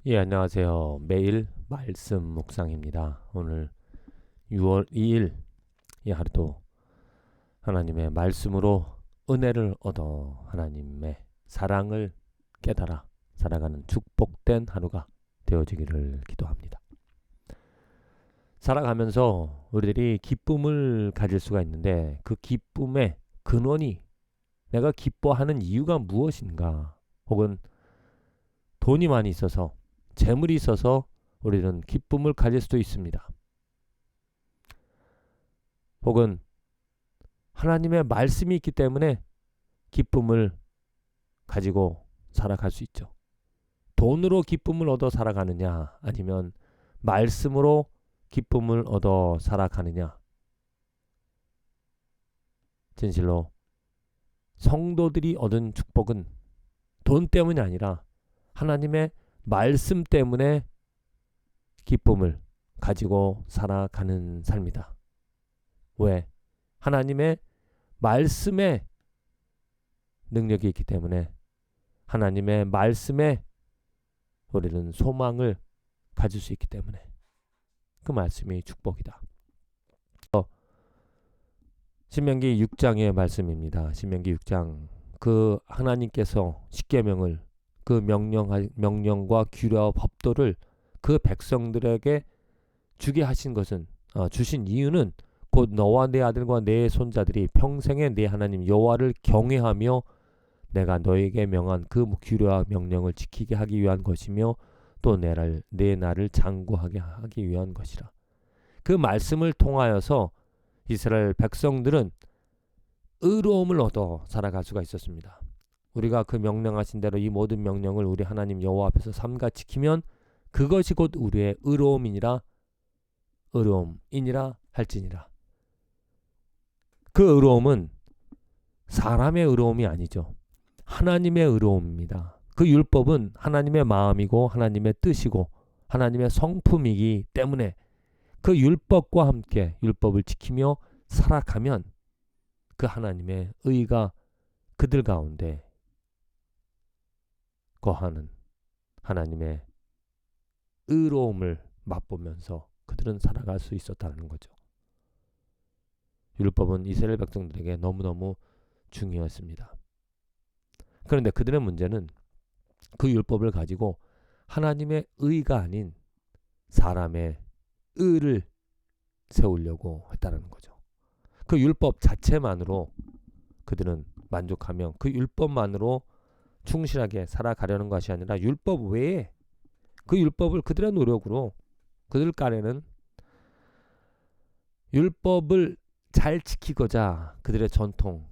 예, 안녕하세요. 매일 말씀 묵상입니다. 오늘 6월 2일 이 하루도 하나님의 말씀으로 은혜를 얻어 하나님의 사랑을 깨달아 살아가는 축복된 하루가 되어지기를 기도합니다. 살아가면서 우리들이 기쁨을 가질 수가 있는데 그 기쁨의 근원이 내가 기뻐하는 이유가 무엇인가, 혹은 돈이 많이 있어서 재물이 있어서 우리는 기쁨을 가질 수도 있습니다. 혹은 하나님의 말씀이 있기 때문에 기쁨을 가지고 살아갈 수 있죠. 돈으로 기쁨을 얻어 살아가느냐, 아니면 말씀으로 기쁨을 얻어 살아가느냐. 진실로 성도들이 얻은 축복은 돈 때문이 아니라 하나님의 말씀 때문에 기쁨을 가지고 살아가는 삶이다. 왜? 하나님의 말씀에 능력이 있기 때문에, 하나님의 말씀에 우리는 소망을 가질 수 있기 때문에 그 말씀이 축복이다. 신명기 6장의 말씀입니다. 신명기 6장, 그 하나님께서 십계명을, 그 명령과 규례와 법도를 그 백성들에게 주게 하신 것은, 주신 이유는 곧 너와 내 아들과 내 손자들이 평생에 내 하나님 여호와를 경외하며 내가 너에게 명한 그 규례와 명령을 지키게 하기 위한 것이며, 또 내 나를 장구하게 하기 위한 것이라. 그 말씀을 통하여서 이스라엘 백성들은 의로움을 얻어 살아갈 수가 있었습니다. 우리가 그 명령하신 대로 이 모든 명령을 우리 하나님 여호와 앞에서 삼가 지키면 그것이 곧 우리의 의로움이니라 할지니라. 그 의로움은 사람의 의로움이 아니죠. 하나님의 의로움입니다. 그 율법은 하나님의 마음이고 하나님의 뜻이고 하나님의 성품이기 때문에 그 율법과 함께 율법을 지키며 살아가면 그 하나님의 의가 그들 가운데 거하는 하나님의 의로움을 맛보면서 그들은 살아갈 수 있었다는 거죠. 율법은 이스라엘 백성들에게 너무너무 중요했습니다. 그런데 그들의 문제는 그 율법을 가지고 하나님의 의가 아닌 사람의 의를 세우려고 했다는 거죠. 그 율법 자체만으로 그들은 만족하며 그 율법만으로 충실하게 살아가려는 것이 아니라 율법 외에 그 율법을 그들의 노력으로, 그들 깐에는 율법을 잘 지키고자 그들의 전통,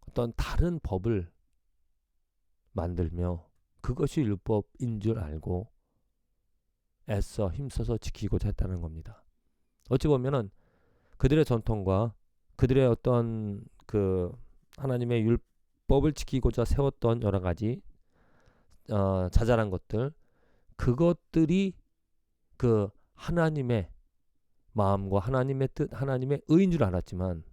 어떤 다른 법을 만들며 그것이 율법인 줄 알고 애써 힘써서 지키고자 했다는 겁니다. 어찌 보면은 그들의 전통과 그들의 어떤 그 하나님의 율법을 지키고자 세웠던 여러 가지 자잘한 것들, 그것들이 그 하나님의 마음과 하나님의 뜻, 하나님의 의인 줄 알았지만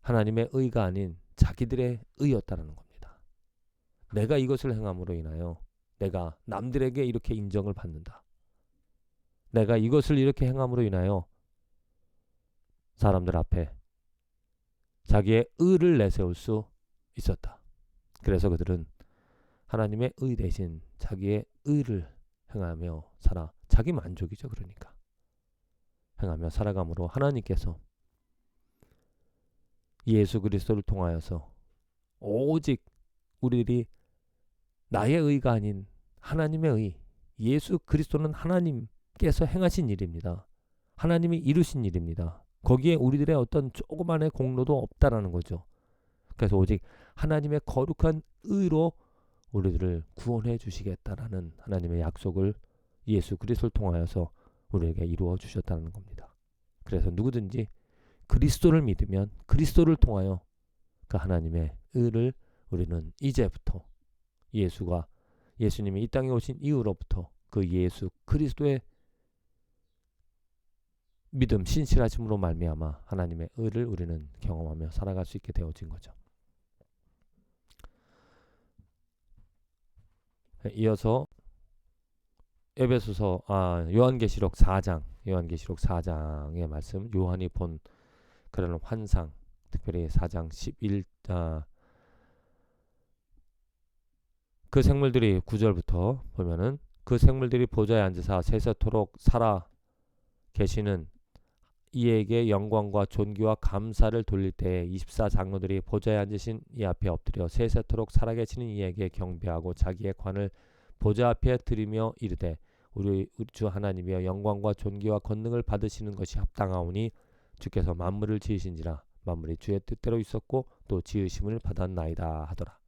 하나님의 의가 아닌 자기들의 의였다는 겁니다. 내가 이것을 행함으로 인하여 내가 남들에게 이렇게 인정을 받는다. 내가 이것을 이렇게 행함으로 인하여 사람들 앞에 자기의 의를 내세울 수 있었다. 그래서 그들은 하나님의 의 대신 자기의 의를 행하며 자기 만족이죠. 그러니까 행하며 살아감으로 하나님께서 예수 그리스도를 통하여서 오직 우리들이 나의 의가 아닌 하나님의 의, 예수 그리스도는 하나님께서 행하신 일입니다. 하나님이 이루신 일입니다. 거기에 우리들의 어떤 조그만의 공로도 없다라는 거죠. 그래서 오직 하나님의 거룩한 의로 우리들을 구원해 주시겠다라는 하나님의 약속을 예수 그리스도를 통하여서 우리에게 이루어 주셨다는 겁니다. 그래서 누구든지 그리스도를 믿으면 그리스도를 통하여 그 하나님의 의를 우리는 이제부터 예수님이 이 땅에 오신 이후로부터 그 예수 그리스도의 믿음, 신실하심으로 말미암아 하나님의 의를 우리는 경험하며 살아갈 수 있게 되어진 거죠. 이어서 요한계시록 4장의 말씀, 요한이 본 그런 환상, 특별히 4장 11, 그 생물들이 9절부터 보면은 그 생물들이 보좌에 앉으사 세세토록 살아 계시는 이에게 영광과 존귀와 감사를 돌릴 때에 24장로들이 보좌에 앉으신 이 앞에 엎드려 세세토록 살아계시는 이에게 경배하고 자기의 관을 보좌 앞에 드리며 이르되 우리 주 하나님이여 영광과 존귀와 권능을 받으시는 것이 합당하오니 주께서 만물을 지으신지라 만물이 주의 뜻대로 있었고 또 지으심을 받았나이다 하더라.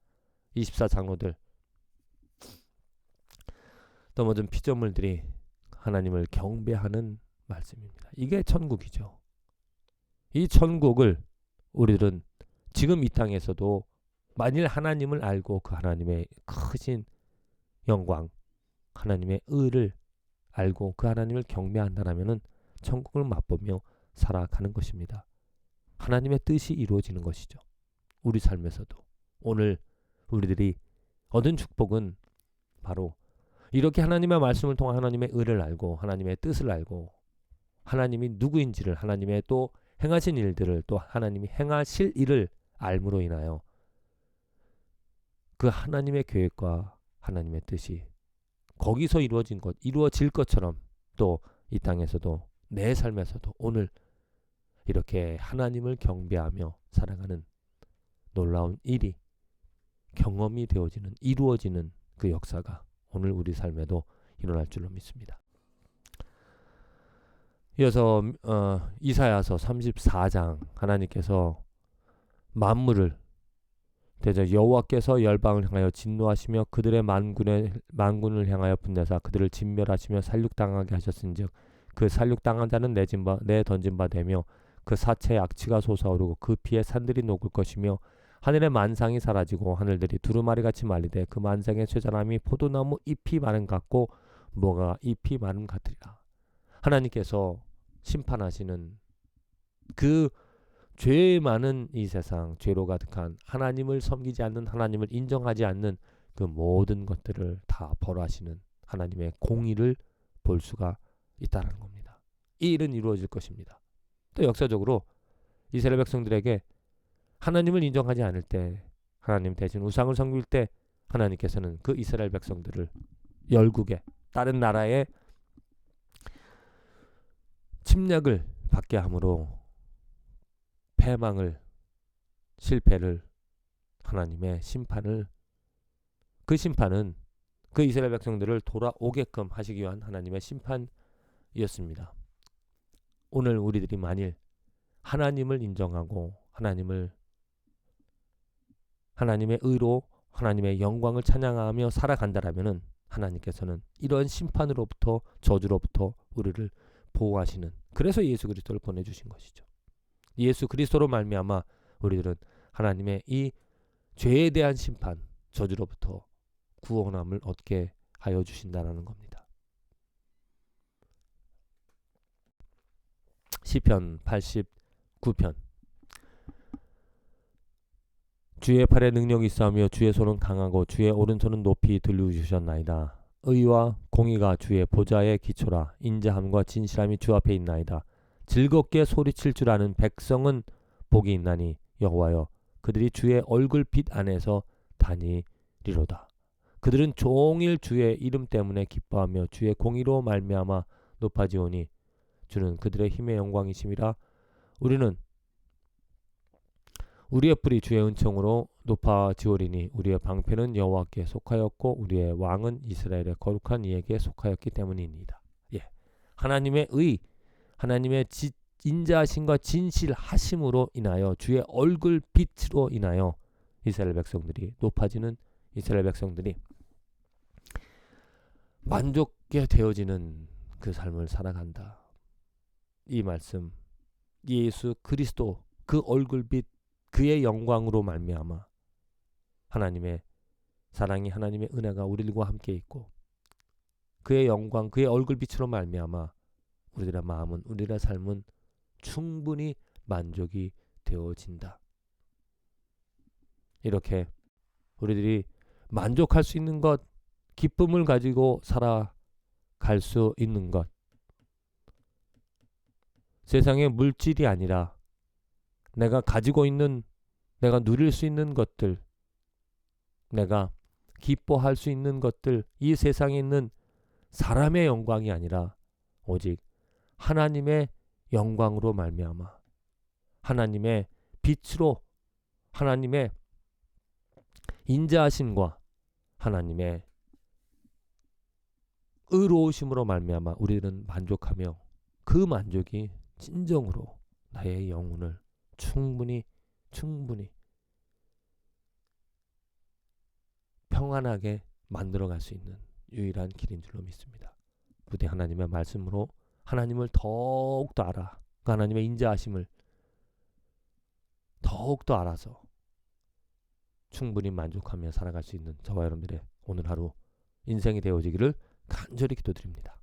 24장로들 또 모든 피조물들이 하나님을 경배하는 말씀입니다. 이게 천국이죠. 이 천국을 우리들은 지금 이 땅에서도 만일 하나님을 알고 그 하나님의 크신 영광, 하나님의 의를 알고 그 하나님을 경배한다라면은 천국을 맛보며 살아가는 것입니다. 하나님의 뜻이 이루어지는 것이죠. 우리 삶에서도 오늘 우리들이 얻은 축복은 바로 이렇게 하나님의 말씀을 통해 하나님의 의를 알고 하나님의 뜻을 알고 하나님이 누구인지를 하나님의 또 행하신 일들을 또 하나님이 행하실 일을 알므로 인하여 그 하나님의 계획과 하나님의 뜻이 거기서 이루어질 것처럼 또 이 땅에서도 내 삶에서도 오늘 이렇게 하나님을 경배하며 살아가는 놀라운 일이 경험이 되어지는 이루어지는 그 역사가 오늘 우리 삶에도 일어날 줄로 믿습니다. 이어서 이사야서 34장 하나님께서 만물을 대저 여호와께서 열방을 향하여 진노하시며 그들의 만군을 향하여 분내사 그들을 진멸하시며 살육당하게 하셨은즉 그 살육당한 자는 내 던진 바 되며 그 사체의 악취가 솟아오르고 그 피에 산들이 녹을 것이며 하늘의 만상이 사라지고 하늘들이 두루마리같이 말리되 그 만상의 쇠자람이 포도나무 잎이 마름 같고 뭐가 잎이 마름 같으리라. 하나님께서 심판하시는 그 죄 많은 이 세상, 죄로 가득한 하나님을 섬기지 않는, 하나님을 인정하지 않는 그 모든 것들을 다 벌하시는 하나님의 공의를 볼 수가 있다는 겁니다. 이 일은 이루어질 것입니다. 또 역사적으로 이스라엘 백성들에게 하나님을 인정하지 않을 때, 하나님 대신 우상을 섬길 때 하나님께서는 그 이스라엘 백성들을 열국에 다른 나라의 침략을 받게 함으로 패망을 실패를 하나님의 심판을 그 심판은 그 이스라엘 백성들을 돌아오게끔 하시기 위한 하나님의 심판이었습니다. 오늘 우리들이 만일 하나님을 인정하고 하나님의 의로 하나님의 영광을 찬양하며 살아간다라면은 하나님께서는 이런 심판으로부터 저주로부터 우리를 보호하시는 그래서 예수 그리스도를 보내주신 것이죠. 예수 그리스도로 말미암아 우리들은 하나님의 이 죄에 대한 심판, 저주로부터 구원함을 얻게 하여 주신다라는 겁니다. 시편 89편 주의 팔에 능력이 있사오며 주의 손은 강하고 주의 오른손은 높이 들려주셨나이다. 의와 공의가 주의 보좌의 기초라. 인자함과 진실함이 주 앞에 있나이다. 즐겁게 소리칠 줄 아는 백성은 복이 있나니 여호와여 그들이 주의 얼굴빛 안에서 다니리로다. 그들은 종일 주의 이름 때문에 기뻐하며 주의 공의로 말미암아 높아지오니 주는 그들의 힘의 영광이심이라. 우리의 뿔이 주의 은총으로 높아지오리니 우리의 방패는 여호와께 속하였고 우리의 왕은 이스라엘의 거룩한 이에게 속하였기 때문이니이다. 하나님의 의, 하나님의 인자하심과 진실하심으로 인하여 주의 얼굴 빛으로 인하여 이스라엘 백성들이 높아지는 이스라엘 백성들이 만족게 되어지는 그 삶을 살아간다. 이 말씀 예수 그리스도 그 얼굴빛 그의 영광으로 말미암아 하나님의 사랑이 하나님의 은혜가 우리들과 함께 있고 그의 영광 그의 얼굴빛으로 말미암아 우리들의 마음은 우리들의 삶은 충분히 만족이 되어진다. 이렇게 우리들이 만족할 수 있는 것 기쁨을 가지고 살아갈 수 있는 것. 세상의 물질이 아니라 내가 가지고 있는, 내가 누릴 수 있는 것들, 내가 기뻐할 수 있는 것들, 이 세상에 있는 사람의 영광이 아니라 오직 하나님의 영광으로 말미암아 하나님의 빛으로, 하나님의 인자하심과 하나님의 의로우심으로 말미암아 우리는 만족하며 그 만족이 진정으로 나의 영혼을 충분히 평안하게 만들어갈 수 있는 유일한 길인 줄로 믿습니다. 부디 하나님의 말씀으로 하나님을 더욱더 알아, 그 하나님의 인자하심을 더욱더 알아서 충분히 만족하며 살아갈 수 있는 저와 여러분들의 오늘 하루 인생이 되어지기를 간절히 기도드립니다.